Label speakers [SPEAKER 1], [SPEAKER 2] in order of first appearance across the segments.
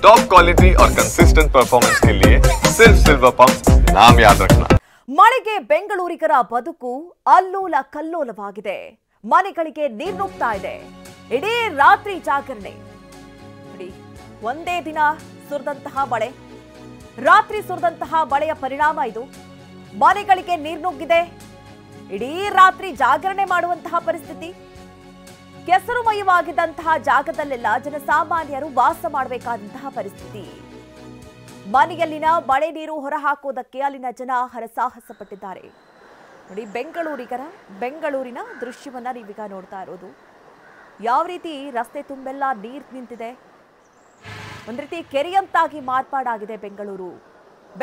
[SPEAKER 1] Top quality और consistent performance के लिए सिर्फ सिल्वर पंप नाम याद रखना।
[SPEAKER 2] ಮಳೆಗೆ ಬೆಂಗಳೂರಿಗರ ಬದುಕು ಅಲ್ಲೋಲ ಕಲ್ಲೋಲವಾಗಿದೆ. ಮನೆಗಳಿಗೆ ನೀರು ನುಗ್ತಾ ಇದೆ. ಇಡೀ ರಾತ್ರಿ ಜಾಗರಣೆ. ನೋಡಿ, ಒಂದೇ ದಿನ ಸುರಿದಂತಹ ಮಳೆ, ರಾತ್ರಿ ಸುರಿದಂತಹ ಮಳೆಯ ಪರಿಣಾಮ ಇದು. ಮನೆಗಳಿಗೆ ನೀರು ನುಗ್ಗಿದೆ. ಇಡೀ ರಾತ್ರಿ ಜಾಗರಣೆ ಮಾಡುವಂತಹ ಪರಿಸ್ಥಿತಿ. ಕೆಸರುಮಯವಾಗಿದ್ದಂತಹ ಜಾಗದಲ್ಲೆಲ್ಲ ಜನಸಾಮಾನ್ಯರು ವಾಸ ಮಾಡಬೇಕಾದಂತಹ ಪರಿಸ್ಥಿತಿ. ಮನೆಯಲ್ಲಿನ ಮಳೆ ನೀರು ಹೊರಹಾಕೋದಕ್ಕೆ ಅಲ್ಲಿನ ಜನ ಹರಸಾಹಸ ಪಟ್ಟಿದ್ದಾರೆ. ನೋಡಿ, ಬೆಂಗಳೂರಿನ ದೃಶ್ಯವನ್ನ ನೀವೀಗ ನೋಡ್ತಾ ಇರೋದು. ಯಾವ ರೀತಿ ರಸ್ತೆ ತುಂಬೆಲ್ಲ ನೀರು ನಿಂತಿದೆ. ಒಂದ್ ರೀತಿ ಕೆರೆಯಂತಾಗಿ ಮಾರ್ಪಾಡಾಗಿದೆ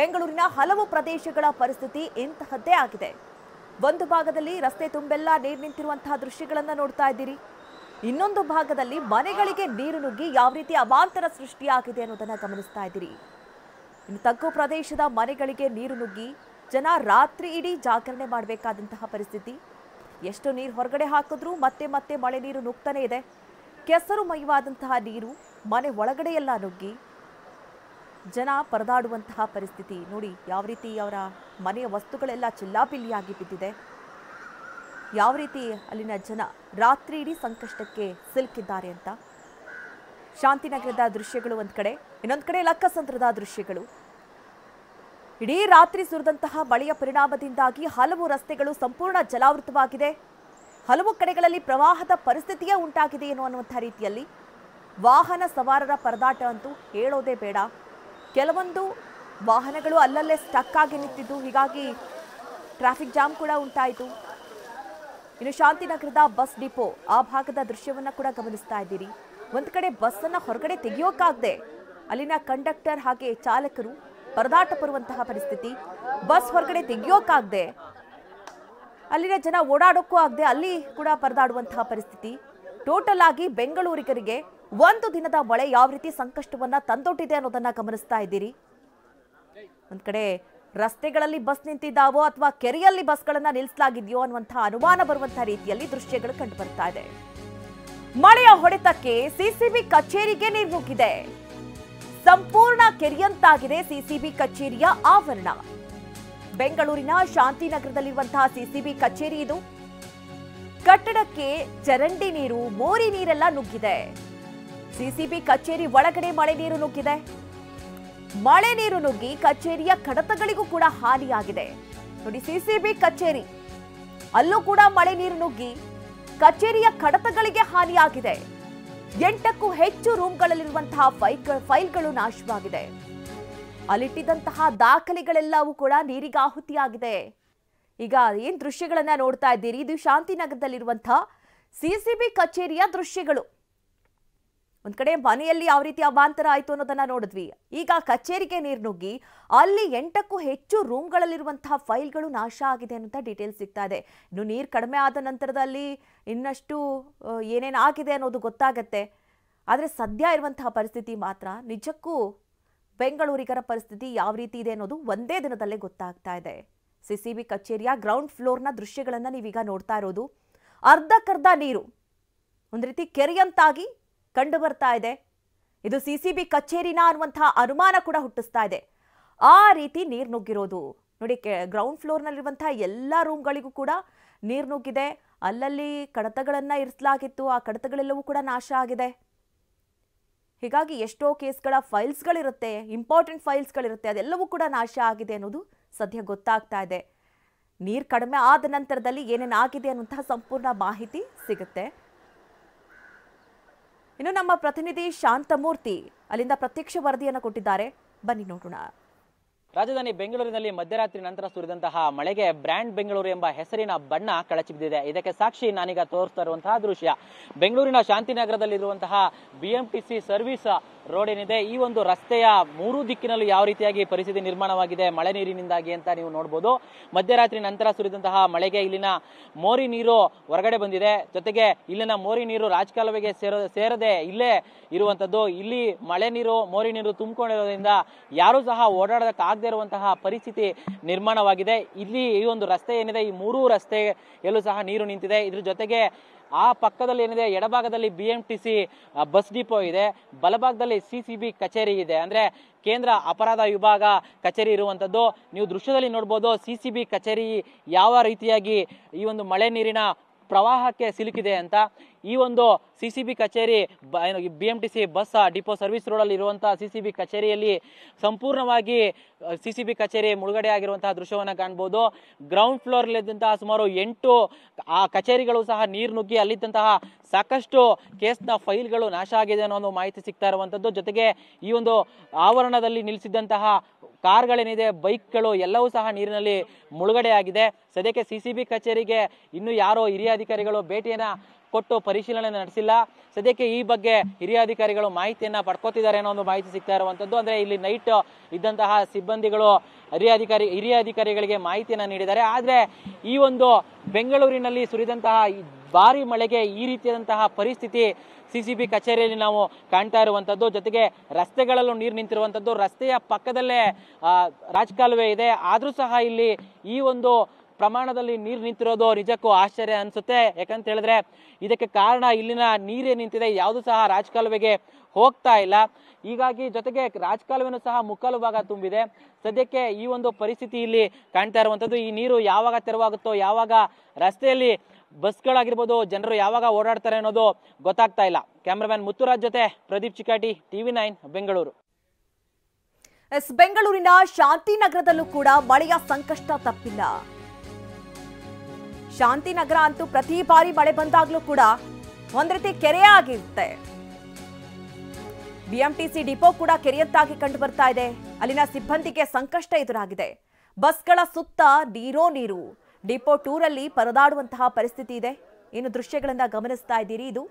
[SPEAKER 2] ಬೆಂಗಳೂರಿನ ಹಲವು ಪ್ರದೇಶಗಳ ಪರಿಸ್ಥಿತಿ ಇಂತಹದ್ದೇ ಆಗಿದೆ. ಒಂದು ಭಾಗದಲ್ಲಿ ರಸ್ತೆ ತುಂಬೆಲ್ಲ ನೀರು ನಿಂತಿರುವಂತಹ ದೃಶ್ಯಗಳನ್ನ ನೋಡ್ತಾ ಇದ್ದೀರಿ. ಇನ್ನೊಂದು ಭಾಗದಲ್ಲಿ ಮನೆಗಳಿಗೆ ನೀರು ನುಗ್ಗಿ ಯಾವ ರೀತಿ ಅವಾಂತರ ಸೃಷ್ಟಿಯಾಗಿದೆ ಅನ್ನೋದನ್ನ ಗಮನಿಸ್ತಾ ಇದ್ದೀರಿ. ಇನ್ನು ತಗ್ಗು ಪ್ರದೇಶದ ಮನೆಗಳಿಗೆ ನೀರು ನುಗ್ಗಿ ಜನ ರಾತ್ರಿ ಇಡೀ ಜಾಗರಣೆ ಮಾಡಬೇಕಾದಂತಹ ಪರಿಸ್ಥಿತಿ. ಎಷ್ಟು ನೀರು ಹೊರಗಡೆ ಹಾಕಿದ್ರೂ ಮತ್ತೆ ಮತ್ತೆ ಮಳೆ ನೀರು ನುಗ್ತಾನೆ ಇದೆ. ಕೆಸರುಮಯವಾದಂತಹ ನೀರು ಮನೆ ಒಳಗಡೆ ಎಲ್ಲ ನುಗ್ಗಿ ಜನ ಪರದಾಡುವಂತಹ ಪರಿಸ್ಥಿತಿ. ನೋಡಿ, ಯಾವ ರೀತಿ ಅವರ ಮನೆಯ ವಸ್ತುಗಳೆಲ್ಲ ಚಿಲ್ಲಾಪಿಲ್ಲಿಯಾಗಿ ಬಿದ್ದಿದೆ. ಯಾವ ರೀತಿ ಅಲ್ಲಿನ ಜನ ರಾತ್ರಿ ಇಡೀ ಸಂಕಷ್ಟಕ್ಕೆ ಸಿಲುಕಿದ್ದಾರೆ ಅಂತ. ಶಾಂತಿನಗರದ ದೃಶ್ಯಗಳು ಒಂದ್ ಕಡೆ, ಇನ್ನೊಂದು ಕಡೆ ಲಕ್ಕಸಂದ್ರದ ದೃಶ್ಯಗಳು. ಇಡೀ ರಾತ್ರಿ ಸುರಿದಂತಹ ಮಳೆಯ ಪರಿಣಾಮದಿಂದಾಗಿ ಹಲವು ರಸ್ತೆಗಳು ಸಂಪೂರ್ಣ ಜಲಾವೃತವಾಗಿದೆ. ಹಲವು ಕಡೆಗಳಲ್ಲಿ ಪ್ರವಾಹದ ಪರಿಸ್ಥಿತಿಯೇ ಉಂಟಾಗಿದೆ ಅನ್ನುವಂತಹ ರೀತಿಯಲ್ಲಿ ವಾಹನ ಸವಾರರ ಪರದಾಟ ಅಂತೂ ಹೇಳೋದೇ ಬೇಡ. ಕೆಲವೊಂದು ವಾಹನಗಳು ಅಲ್ಲಲ್ಲೇ ಸ್ಟಕ್ ಆಗಿ ನಿಂತಿದ್ದು, ಹೀಗಾಗಿ ಟ್ರಾಫಿಕ್ ಜಾಮ್ ಕೂಡ ಉಂಟಾಯಿತು. ಇನ್ನು ಶಾಂತಿನಗರದ ಬಸ್ ಡಿಪೋ ಆ ಭಾಗದ ದೃಶ್ಯವನ್ನ ಕೂಡ ಗಮನಿಸ್ತಾ ಇದ್ದೀರಿ. ಒಂದ್ ಕಡೆ ಬಸ್ ಅನ್ನ ಹೊರಗಡೆ ತೆಗೆಯೋಕ್ಕಾಗದೆ ಅಲ್ಲಿನ ಕಂಡಕ್ಟರ್ ಹಾಗೆ ಚಾಲಕರು ಪರದಾಟ ಪಡುವಂತಹ ಪರಿಸ್ಥಿತಿ. ಬಸ್ ಹೊರಗಡೆ ತೆಗೆಯೋಕ್ಕಾಗದೆ ಅಲ್ಲಿನ ಜನ ಓಡಾಡೋಕ್ಕೂ ಆಗದೆ ಅಲ್ಲಿ ಕೂಡ ಪರದಾಡುವಂತಹ ಪರಿಸ್ಥಿತಿ. ಟೋಟಲ್ ಆಗಿ ಬೆಂಗಳೂರಿಗರಿಗೆ ಒಂದು ದಿನದ ಮಳೆ ಯಾವ ರೀತಿ ಸಂಕಷ್ಟವನ್ನ ತಂದೊಡ್ಡಿದೆ ಅನ್ನೋದನ್ನ ಗಮನಿಸ್ತಾ ಇದ್ದೀರಿ. ಒಂದ್ ಕಡೆ ರಸ್ತೆಗಳಲ್ಲಿ ಬಸ್ ನಿಂತಿದ್ದಾವೋ ಅಥವಾ ಕೆರೆಯಲ್ಲಿ ಬಸ್ಗಳನ್ನ ನಿಲ್ಲಿಸಲಾಗಿದೆಯೋ ಅನ್ನುವಂತಹ ಅನುಮಾನ ಬರುವಂತಹ ರೀತಿಯಲ್ಲಿ ದೃಶ್ಯಗಳು ಕಂಡು ಬರ್ತಾ ಇದೆ. ಮಳೆಯ ಹೊಡೆತಕ್ಕೆ ಸಿಸಿಬಿ ಕಚೇರಿಗೆ ನೀರು ನುಗ್ಗಿದೆ. ಸಂಪೂರ್ಣ ಕೆರೆಯಂತಾಗಿದೆ ಸಿಸಿಬಿ ಕಚೇರಿಯ ಆವರಣ. ಬೆಂಗಳೂರಿನ ಶಾಂತಿನಗರದಲ್ಲಿರುವಂತಹ ಸಿಸಿಬಿ ಕಚೇರಿ ಇದು. ಕಟ್ಟಡಕ್ಕೆ ಚರಂಡಿ ನೀರು, ಮೋರಿ ನೀರೆಲ್ಲ ನುಗ್ಗಿದೆ. ಸಿಸಿಬಿ ಕಚೇರಿ ಒಳಗಡೆ ಮಳೆ ನೀರು ನುಗ್ಗಿದೆ. ಮಳೆ ನೀರು ನುಗ್ಗಿ ಕಚೇರಿಯ ಕಡತಗಳಿಗೂ ಕೂಡ ಹಾನಿಯಾಗಿದೆ. ನೋಡಿ, ಸಿಸಿಬಿ ಕಚೇರಿ ಅಲ್ಲೂ ಕೂಡ ಮಳೆ ನೀರು ನುಗ್ಗಿ ಕಚೇರಿಯ ಕಡತಗಳಿಗೆ ಹಾನಿಯಾಗಿದೆ. 8ಕ್ಕೂ ಹೆಚ್ಚು ರೂಮ್ಗಳಲ್ಲಿರುವಂತಹ ಫೈಲ್ಗಳು ನಾಶವಾಗಿದೆ. ಅಲ್ಲಿಟ್ಟಿದ್ದಂತಹ ದಾಖಲೆಗಳೆಲ್ಲವೂ ಕೂಡ ನೀರಿಗೆ ಆಹುತಿಯಾಗಿದೆ. ಈಗ ಏನ್ ದೃಶ್ಯಗಳನ್ನ ನೋಡ್ತಾ ಇದ್ದೀರಿ, ಇದು ಶಾಂತಿನಗರದಲ್ಲಿರುವಂತಹ ಸಿಸಿಬಿ ಕಚೇರಿಯ ದೃಶ್ಯಗಳು. ಒಂದ್ ಕಡೆ ಮನೆಯಲ್ಲಿ ಯಾವ ರೀತಿ ಅವಾಂತರ ಆಯ್ತು ಅನ್ನೋದನ್ನ ನೋಡಿದ್ವಿ. ಈಗ ಕಚೇರಿಗೆ ನೀರು ನುಗ್ಗಿ ಅಲ್ಲಿ 8ಕ್ಕೂ ಹೆಚ್ಚು ರೂಮ್ಗಳಲ್ಲಿರುವಂತಹ ಫೈಲ್ಗಳು ನಾಶ ಆಗಿದೆ ಅನ್ನೋ ಡೀಟೇಲ್ಸ್ ಸಿಗ್ತಾ ಇದೆ. ಇನ್ನು ನೀರು ಕಡಿಮೆ ಆದ ನಂತರದಲ್ಲಿ ಇನ್ನಷ್ಟು ಏನೇನಾಗಿದೆ ಅನ್ನೋದು ಗೊತ್ತಾಗತ್ತೆ. ಆದರೆ ಸದ್ಯ ಇರುವಂತಹ ಪರಿಸ್ಥಿತಿ ಮಾತ್ರ ನಿಜಕ್ಕೂ ಬೆಂಗಳೂರಿಗರ ಪರಿಸ್ಥಿತಿ ಯಾವ ರೀತಿ ಇದೆ ಅನ್ನೋದು ಒಂದೇ ದಿನದಲ್ಲೇ ಗೊತ್ತಾಗ್ತಾ ಇದೆ. ಸಿಸಿಬಿ ಕಚೇರಿಯ ಗ್ರೌಂಡ್ ಫ್ಲೋರ್ನ ದೃಶ್ಯಗಳನ್ನ ನೀವೀಗ ನೋಡ್ತಾ ಇರೋದು. ಅರ್ಧಕ್ಕರ್ಧ ನೀರು ಒಂದ್ ರೀತಿ ಕೆರೆಯಂತಾಗಿ ಕಂಡು ಬರ್ತಾ ಇದೆ. ಇದು ಸಿಸಿಬಿ ಕಚೇರಿನ ಅನ್ನುವಂತಹ ಅನುಮಾನ ಕೂಡ ಹುಟ್ಟಿಸ್ತಾ ಇದೆ. ಆ ರೀತಿ ನೀರು ನುಗ್ಗಿರೋದು ನೋಡಿ. ಗ್ರೌಂಡ್ ಫ್ಲೋರ್ನಲ್ಲಿರುವಂತಹ ಎಲ್ಲ ರೂಮ್ಗಳಿಗೂ ಕೂಡ ನೀರು ನುಗ್ಗಿದೆ. ಅಲ್ಲಲ್ಲಿ ಕಡತಗಳನ್ನ ಇರಿಸಲಾಗಿತ್ತು, ಆ ಕಡತಗಳೆಲ್ಲವೂ ಕೂಡ ನಾಶ ಆಗಿದೆ. ಹೀಗಾಗಿ ಎಷ್ಟೋ ಕೇಸ್ಗಳ ಫೈಲ್ಸ್ಗಳಿರುತ್ತೆ, ಇಂಪಾರ್ಟೆಂಟ್ ಫೈಲ್ಸ್ಗಳಿರುತ್ತೆ, ಅದೆಲ್ಲವೂ ಕೂಡ ನಾಶ ಆಗಿದೆ ಅನ್ನೋದು ಸದ್ಯ ಗೊತ್ತಾಗ್ತಾ ಇದೆ. ನೀರು ಕಡಿಮೆ ಆದ ನಂತರದಲ್ಲಿ ಏನೇನಾಗಿದೆ ಅನ್ನುವಂತಹ ಸಂಪೂರ್ಣ ಮಾಹಿತಿ ಸಿಗುತ್ತೆ. ಇನ್ನು ನಮ್ಮ ಪ್ರತಿನಿಧಿ ಶಾಂತಮೂರ್ತಿ ಅಲ್ಲಿಂದ ಪ್ರತ್ಯಕ್ಷ ವರದಿಯನ್ನು ಕೊಟ್ಟಿದ್ದಾರೆ, ಬನ್ನಿ ನೋಡೋಣ.
[SPEAKER 3] ರಾಜಧಾನಿ ಬೆಂಗಳೂರಿನಲ್ಲಿ ಮಧ್ಯರಾತ್ರಿ ನಂತರ ಸುರಿದಂತಹ ಮಳೆಗೆ ಬ್ರ್ಯಾಂಡ್ ಬೆಂಗಳೂರು ಎಂಬ ಹೆಸರಿನ ಬಣ್ಣ ಕಳಚಿ ಬಿದ್ದಿದೆ. ಇದಕ್ಕೆ ಸಾಕ್ಷಿ ನಾನೀಗ ತೋರಿಸ್ತಾ ಇರುವಂತಹ ದೃಶ್ಯ. ಬೆಂಗಳೂರಿನ ಶಾಂತಿನಗರದಲ್ಲಿರುವಂತಹ ಬಿಎಂಟಿಸಿ ಸರ್ವಿಸ್ ರೋಡ್ ಏನಿದೆ, ಈ ಒಂದು ರಸ್ತೆಯ ಮೂರು ದಿಕ್ಕಿನಲ್ಲೂ ಯಾವ ರೀತಿಯಾಗಿ ಪರಿಸ್ಥಿತಿ ನಿರ್ಮಾಣವಾಗಿದೆ ಮಳೆ ನೀರಿನಿಂದಾಗಿ ಅಂತ ನೀವು ನೋಡಬಹುದು. ಮಧ್ಯರಾತ್ರಿ ನಂತರ ಸುರಿದಂತಹ ಮಳೆಗೆ ಇಲ್ಲಿನ ಮೋರಿ ನೀರು ಹೊರಗಡೆ ಬಂದಿದೆ. ಜೊತೆಗೆ ಇಲ್ಲಿನ ಮೋರಿ ನೀರು ರಾಜಕಾಲುವೆಗೆ ಸೇರದೆ ಇಲ್ಲೇ ಇರುವಂತದ್ದು. ಇಲ್ಲಿ ಮಳೆ ನೀರು, ಮೋರಿ ನೀರು ತುಂಬಿಕೊಂಡಿರೋದ್ರಿಂದ ಯಾರು ಸಹ ಓಡಾಡೋದಕ್ಕಾಗದೇ ಇರುವಂತಹ ಪರಿಸ್ಥಿತಿ ನಿರ್ಮಾಣವಾಗಿದೆ. ಇಲ್ಲಿ ಈ ಒಂದು ರಸ್ತೆ ಏನಿದೆ, ಈ ಮೂರೂ ರಸ್ತೆ ಎಲ್ಲೂ ಸಹ ನೀರು ನಿಂತಿದೆ. ಇದ್ರ ಜೊತೆಗೆ ಆ ಪಕ್ಕದಲ್ಲಿ ಏನಿದೆ ಎಡಭಾಗದಲ್ಲಿ BMTC ಬಸ್ ಡಿಪೋ ಇದೆ, ಬಲಭಾಗದಲ್ಲಿ CCB ಕಚೇರಿ ಇದೆ. ಅಂದ್ರೆ ಕೇಂದ್ರ ಅಪರಾಧ ವಿಭಾಗ ಕಚೇರಿ ಇರುವಂತದ್ದು. ನೀವು ದೃಶ್ಯದಲ್ಲಿ ನೋಡಬಹುದು CCB ಕಚೇರಿ ಯಾವ ರೀತಿಯಾಗಿ ಈ ಒಂದು ಮಳೆ ನೀರಿನ ಪ್ರವಾಹಕ್ಕೆ ಸಿಲುಕಿದೆ ಅಂತ. ಈ ಒಂದು CCB ಕಚೇರಿ BMTC bus depot service road ಅಲ್ಲಿ ಇರುವಂತಹ CCB ಕಚೇರಿಯಲ್ಲಿ ಸಂಪೂರ್ಣವಾಗಿ CCB ಕಚೇರಿ ಮುಳುಗಡೆ ಆಗಿರುವಂತಹ ದೃಶ್ಯವನ್ನ ಕಾಣಬಹುದು. ಗ್ರೌಂಡ್ ಫ್ಲೋರ್ ಇದ್ದಂತಹ ಸುಮಾರು 8 ಕಚೇರಿಗಳು ಸಹ ನೀರು ನುಗ್ಗಿ ಅಲ್ಲಿದ್ದಂತಹ ಸಾಕಷ್ಟು ಕೇಸ್ನ ಫೈಲ್ಗಳು ನಾಶ ಆಗಿದೆ ಅನ್ನೋ ಒಂದು ಮಾಹಿತಿ ಸಿಗ್ತಾ ಇರುವಂತದ್ದು. ಜೊತೆಗೆ ಈ ಒಂದು ಆವರಣದಲ್ಲಿ ನಿಲ್ಲಿಸಿದ್ದಂತಹ ಕಾರ್ಗಳೇನಿದೆ, ಬೈಕ್ಗಳು ಎಲ್ಲವೂ ಸಹ ನೀರಿನಲ್ಲಿ ಮುಳುಗಡೆ ಆಗಿದೆ. ಸದ್ಯಕ್ಕೆ CCB ಕಚೇರಿಗೆ ಇನ್ನು ಯಾರೋ ಹಿರಿಯ ಅಧಿಕಾರಿಗಳು ಭೇಟಿಯನ್ನ ಕೊಟ್ಟು ಪರಿಶೀಲನೆ ನಡೆಸಿಲ್ಲ. ಸದ್ಯಕ್ಕೆ ಈ ಬಗ್ಗೆ ಹಿರಿಯ ಅಧಿಕಾರಿಗಳು ಮಾಹಿತಿಯನ್ನ ಪಡ್ಕೋತಿದ್ದಾರೆ ಅನ್ನೋ ಒಂದು ಮಾಹಿತಿ ಸಿಗ್ತಾ ಇರುವಂತದ್ದು. ಅಂದ್ರೆ ಇಲ್ಲಿ ನೈಟ್ ಇದ್ದಂತಹ ಸಿಬ್ಬಂದಿಗಳು ಹಿರಿಯ ಅಧಿಕಾರಿಗಳಿಗೆ ಮಾಹಿತಿಯನ್ನ ನೀಡಿದ್ದಾರೆ. ಆದ್ರೆ ಈ ಒಂದು ಬೆಂಗಳೂರಿನಲ್ಲಿ ಸುರಿದಂತಹ ಭಾರಿ ಮಳೆಗೆ ಈ ರೀತಿಯಾದಂತಹ ಪರಿಸ್ಥಿತಿ CCB ಕಚೇರಿಯಲ್ಲಿ ನಾವು ಕಾಣ್ತಾ ಇರುವಂತದ್ದು. ಜೊತೆಗೆ ರಸ್ತೆಗಳಲ್ಲೂ ನೀರು ನಿಂತಿರುವಂತದ್ದು. ರಸ್ತೆಯ ಪಕ್ಕದಲ್ಲೇ ರಾಜಕಾಲುವೆ ಇದೆ, ಆದ್ರೂ ಸಹ ಇಲ್ಲಿ ಈ ಒಂದು ಪ್ರಮಾಣದಲ್ಲಿ ನೀರು ನಿಂತಿರೋದು ನಿಜಕ್ಕೂ ಆಶ್ಚರ್ಯ ಅನ್ಸುತ್ತೆ. ಯಾಕಂತ ಹೇಳಿದ್ರೆ ಇದಕ್ಕೆ ಕಾರಣ ಇಲ್ಲಿನ ನೀರೇ ನಿಂತಿದೆ, ಯಾವುದು ಸಹ ರಾಜಕಾಲುವೆಗೆ ಹೋಗ್ತಾ ಇಲ್ಲ. ಹೀಗಾಗಿ ಜೊತೆಗೆ ರಾಜಕಾಲುವೆನೂ ಸಹ ಮುಕ್ಕಾಲು ಭಾಗ ತುಂಬಿದೆ. ಸದ್ಯಕ್ಕೆ ಈ ಒಂದು ಪರಿಸ್ಥಿತಿ ಇಲ್ಲಿ ಕಾಣ್ತಾ ಇರುವಂತದ್ದು. ಈ ನೀರು ಯಾವಾಗ ತೆರವಾಗುತ್ತೋ, ಯಾವಾಗ ರಸ್ತೆಯಲ್ಲಿ ಬಸ್ಗಳಾಗಿರ್ಬೋದು ಜನರು ಯಾವಾಗ ಓಡಾಡ್ತಾರೆ ಅನ್ನೋದು ಗೊತ್ತಾಗ್ತಾ ಇಲ್ಲ. ಕ್ಯಾಮರಾಮನ್ ಮುತ್ತುರಾಜ್ ಜೊತೆ ಪ್ರದೀಪ್ ಚಿಕಾಟಿ, TV9 ಬೆಂಗಳೂರು.
[SPEAKER 2] ಬೆಂಗಳೂರಿನ ಶಾಂತಿನಗರದಲ್ಲೂ ಕೂಡ ಮಳೆಯ ಸಂಕಷ್ಟ ತಪ್ಪಿಲ್ಲ. ಶಾಂತಿನಗರ ಅಂತೂ ಪ್ರತಿ ಬಾರಿ ಮಳೆ ಬಂದಾಗ್ಲೂ ಕೂಡ ಒಂದ್ ರೀತಿ ಕೆರೆ ಆಗಿರುತ್ತೆ. BMTC ಡಿಪೋ ಕೂಡ ಕೆರೆಯತ್ತಾಗಿ ಕಂಡು ಬರ್ತಾ ಇದೆ. ಅಲ್ಲಿನ ಸಿಬ್ಬಂದಿಗೆ ಸಂಕಷ್ಟ ಎದುರಾಗಿದೆ. ಬಸ್ಗಳ ಸುತ್ತ ನೀರು. ಡಿಪೋ 2 ರಲ್ಲಿ ಪರದಾಡುವಂತಹ ಪರಿಸ್ಥಿತಿ ಇದೆ. ಇನ್ನು ದೃಶ್ಯಗಳನ್ನ ಗಮನಿಸ್ತಾ ಇದ್ದೀರಿ. ಇದು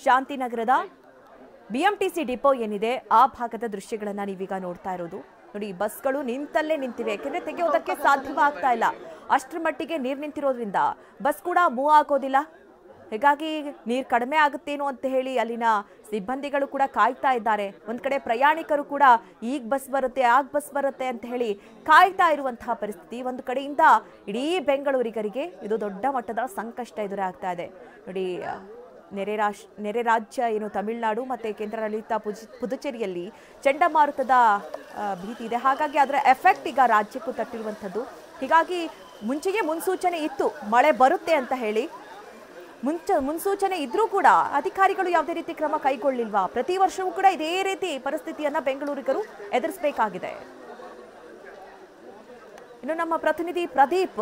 [SPEAKER 2] ಶಾಂತಿನಗರದ BMTC ಡಿಪೋ ಏನಿದೆ ಆ ಭಾಗದ ದೃಶ್ಯಗಳನ್ನ ನೀವೀಗ ನೋಡ್ತಾ ಇರೋದು. ನೋಡಿ, ಬಸ್ಗಳು ನಿಂತಲ್ಲೇ ನಿಂತಿವೆ. ಯಾಕೆಂದ್ರೆ ತೆಗೆಯೋದಕ್ಕೆ ಸಾಧ್ಯವಾಗ್ತಾ ಇಲ್ಲ. ಅಷ್ಟರ ಮಟ್ಟಿಗೆ ನೀರು ನಿಂತಿರೋದ್ರಿಂದ ಬಸ್ ಕೂಡ ಮೂವ್ ಆಗೋದಿಲ್ಲ. ಹೀಗಾಗಿ ನೀರು ಕಡಿಮೆ ಆಗುತ್ತೇನೋ ಅಂತ ಹೇಳಿ ಅಲ್ಲಿನ ಸಿಬ್ಬಂದಿಗಳು ಕೂಡ ಕಾಯ್ತಾ ಇದ್ದಾರೆ. ಒಂದ್ ಕಡೆ ಪ್ರಯಾಣಿಕರು ಕೂಡ ಈಗ ಬಸ್ ಬರುತ್ತೆ, ಆಗ ಬಸ್ ಬರುತ್ತೆ ಅಂತ ಹೇಳಿ ಕಾಯ್ತಾ ಇರುವಂತಹ ಪರಿಸ್ಥಿತಿ. ಒಂದು ಕಡೆಯಿಂದ ಇಡೀ ಬೆಂಗಳೂರಿಗರಿಗೆ ಇದು ದೊಡ್ಡ ಮಟ್ಟದ ಸಂಕಷ್ಟ ಎದುರಾಗ್ತಾ ಇದೆ. ನೋಡಿ, ನೆರೆ ರಾಜ್ಯ ಏನು ತಮಿಳುನಾಡು ಮತ್ತೆ ಕೇಂದ್ರಾಡಳಿತ ಪುದುಚೇರಿಯಲ್ಲಿ ಚಂಡಮಾರುತದ ಭೀತಿ ಇದೆ. ಹಾಗಾಗಿ ಅದರ ಎಫೆಕ್ಟ್ ಈಗ ರಾಜ್ಯಕ್ಕೂ ತಟ್ಟಿರುವಂಥದ್ದು. ಹೀಗಾಗಿ ಮುಂಚೆಗೆ ಮುನ್ಸೂಚನೆ ಇತ್ತು ಮಳೆ ಬರುತ್ತೆ ಅಂತ ಹೇಳಿ. ಮುನ್ಸೂಚನೆ ಇದ್ರೂ ಕೂಡ ಅಧಿಕಾರಿಗಳು ಯಾವುದೇ ರೀತಿ ಕ್ರಮ ಕೈಗೊಳ್ಳಿಲ್ವಾ? ಪ್ರತಿ ವರ್ಷವೂ ಕೂಡ ಇದೇ ರೀತಿ ಪರಿಸ್ಥಿತಿಯನ್ನ ಬೆಂಗಳೂರಿಗರು ಎದುರಿಸಬೇಕಾಗಿದೆ. ಇನ್ನು ನಮ್ಮ ಪ್ರತಿನಿಧಿ ಪ್ರದೀಪ್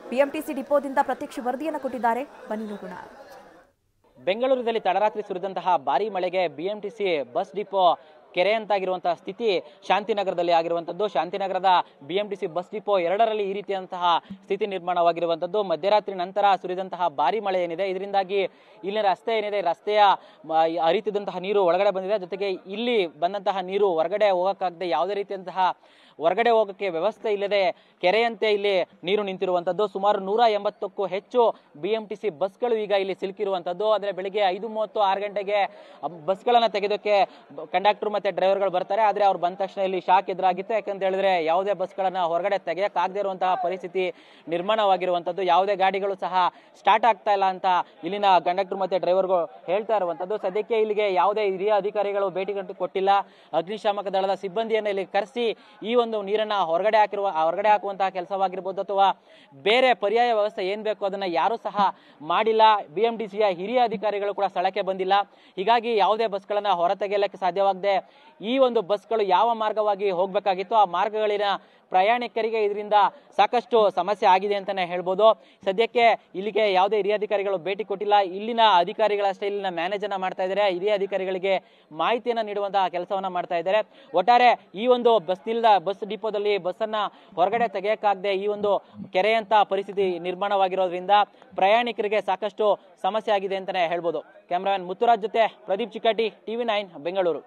[SPEAKER 2] BMTC ಡಿಪೋದಿಂದ ಪ್ರತ್ಯಕ್ಷ ವರದಿಯನ್ನು ಕೊಟ್ಟಿದ್ದಾರೆ. ಬನ್ನಿ ನೋಡೋಣ.
[SPEAKER 3] ಬೆಂಗಳೂರಿನಲ್ಲಿ ತಡರಾತ್ರಿ ಸುರಿದಂತಹ ಭಾರಿ ಮಳೆಗೆ BMTC ಬಸ್ ಡಿಪೋ ಕೆರೆ ಅಂತಾಗಿರುವಂತಹ ಸ್ಥಿತಿ ಶಾಂತಿನಗರದಲ್ಲಿ ಆಗಿರುವಂತದ್ದು. ಶಾಂತಿನಗರದ BMTC ಬಸ್ ಡಿಪೋ 2ರಲ್ಲಿ ಈ ರೀತಿಯಾದಂತಹ ಸ್ಥಿತಿ ನಿರ್ಮಾಣವಾಗಿರುವಂತದ್ದು. ಮಧ್ಯರಾತ್ರಿ ನಂತರ ಸುರಿದಂತಹ ಭಾರಿ ಮಳೆ ಏನಿದೆ, ಇದರಿಂದಾಗಿ ಇಲ್ಲಿನ ರಸ್ತೆ ಏನಿದೆ, ರಸ್ತೆಯ ಹರಿತಿದ್ದಂತಹ ನೀರು ಒಳಗಡೆ ಬಂದಿದೆ. ಜೊತೆಗೆ ಇಲ್ಲಿ ಬಂದಂತಹ ನೀರು ಹೊರಗಡೆ ಹೋಗಕ್ಕಾಗದೆ ಯಾವುದೇ ರೀತಿಯಂತಹ ಹೊರಗಡೆ ಹೋಗಕ್ಕೆ ವ್ಯವಸ್ಥೆ ಇಲ್ಲದೆ ಕೆರೆಯಂತೆ ಇಲ್ಲಿ ನೀರು ನಿಂತಿರುವಂತದ್ದು. ಸುಮಾರು 180ಕ್ಕೂ ಹೆಚ್ಚು BMTC ಬಸ್ಗಳು ಈಗ ಇಲ್ಲಿ ಸಿಲುಕಿರುವಂತದ್ದು. ಅಂದ್ರೆ ಬೆಳಿಗ್ಗೆ 5:30, 6 ಗಂಟೆಗೆ ಬಸ್ಗಳನ್ನ ತೆಗೆದಕ್ಕೆ ಕಂಡಕ್ಟರ್ ಮತ್ತೆ ಡ್ರೈವರ್ಗಳು ಬರ್ತಾರೆ. ಆದ್ರೆ ಅವ್ರು ಬಂದ ತಕ್ಷಣ ಇಲ್ಲಿ ಶಾಕ್ ಎದುರಾಗಿತ್ತು. ಯಾಕಂತ ಹೇಳಿದ್ರೆ ಯಾವುದೇ ಬಸ್ಗಳನ್ನ ಹೊರಗಡೆ ತೆಗೆಯಕ್ ಆಗದೆ ಇರುವಂತಹ ಪರಿಸ್ಥಿತಿ ನಿರ್ಮಾಣವಾಗಿರುವಂತದ್ದು. ಯಾವುದೇ ಗಾಡಿಗಳು ಸಹ ಸ್ಟಾರ್ಟ್ ಆಗ್ತಾ ಇಲ್ಲ ಅಂತ ಇಲ್ಲಿನ ಕಂಡಕ್ಟರ್ ಮತ್ತೆ ಡ್ರೈವರ್ಗಳು ಹೇಳ್ತಾ ಇರುವಂತದ್ದು. ಸದ್ಯಕ್ಕೆ ಇಲ್ಲಿಗೆ ಯಾವುದೇ ಹಿರಿಯ ಅಧಿಕಾರಿಗಳು ಭೇಟಿ ಕೊಟ್ಟಿಲ್ಲ. ಅಗ್ನಿಶಾಮಕ ದಳದ ಸಿಬ್ಬಂದಿಯನ್ನ ಇಲ್ಲಿ ಕರೆಸಿ ಈ ಒಂದು ನೀರನ್ನ ಹೊರಗಡೆ ಹಾಕುವಂತಹ ಕೆಲಸವಾಗಿರ್ಬೋದು ಅಥವಾ ಬೇರೆ ಪರ್ಯಾಯ ವ್ಯವಸ್ಥೆ ಏನ್ ಬೇಕು ಅದನ್ನ ಯಾರು ಸಹ ಮಾಡಿಲ್ಲ. BMTCಯ ಹಿರಿಯ ಅಧಿಕಾರಿಗಳು ಕೂಡ ಸ್ಥಳಕ್ಕೆ ಬಂದಿಲ್ಲ. ಹೀಗಾಗಿ ಯಾವುದೇ ಬಸ್ಗಳನ್ನ ಹೊರ ತೆಗೆಯಲಿಕ್ಕೆ ಸಾಧ್ಯವಾಗದೆ ಈ ಒಂದು ಬಸ್ಗಳು ಯಾವ ಮಾರ್ಗವಾಗಿ ಹೋಗ್ಬೇಕಾಗಿತ್ತು ಆ ಮಾರ್ಗಗಳಿನ ಪ್ರಯಾಣಿಕರಿಗೆ ಇದರಿಂದ ಸಾಕಷ್ಟು ಸಮಸ್ಯೆ ಆಗಿದೆ ಅಂತಾನೆ ಹೇಳ್ಬೋದು. ಸದ್ಯಕ್ಕೆ ಇಲ್ಲಿಗೆ ಯಾವುದೇ ಹಿರಿಯ ಅಧಿಕಾರಿಗಳು ಭೇಟಿ ಕೊಟ್ಟಿಲ್ಲ. ಇಲ್ಲಿನ ಅಧಿಕಾರಿಗಳಷ್ಟೇ ಇಲ್ಲಿನ ಮ್ಯಾನೇಜರ್ನ ಮಾಡ್ತಾ ಇದ್ದಾರೆ. ಹಿರಿಯ ಅಧಿಕಾರಿಗಳಿಗೆ ಮಾಹಿತಿಯನ್ನ ನೀಡುವಂತಹ ಕೆಲಸವನ್ನ ಮಾಡ್ತಾ ಇದ್ದಾರೆ. ಒಟ್ಟಾರೆ ಈ ಒಂದು ಬಸ್ ಡಿಪೋದಲ್ಲಿ ಬಸ್ಸನ್ನ ಹೊರಗಡೆ ತೆಗೆಯಕ್ಕಾಗದೆ ಈ ಒಂದು ಕೆರೆಯಂತ ಪರಿಸ್ಥಿತಿ ನಿರ್ಮಾಣವಾಗಿರೋದ್ರಿಂದ ಪ್ರಯಾಣಿಕರಿಗೆ ಸಾಕಷ್ಟು ಸಮಸ್ಯೆ ಆಗಿದೆ ಅಂತಾನೆ ಹೇಳ್ಬೋದು. ಕ್ಯಾಮರಾಮನ್ ಮುತ್ತುರಾಜ್ ಜೊತೆ ಪ್ರದೀಪ್ ಚಿಕಾಟಿ, TV9 ಬೆಂಗಳೂರು.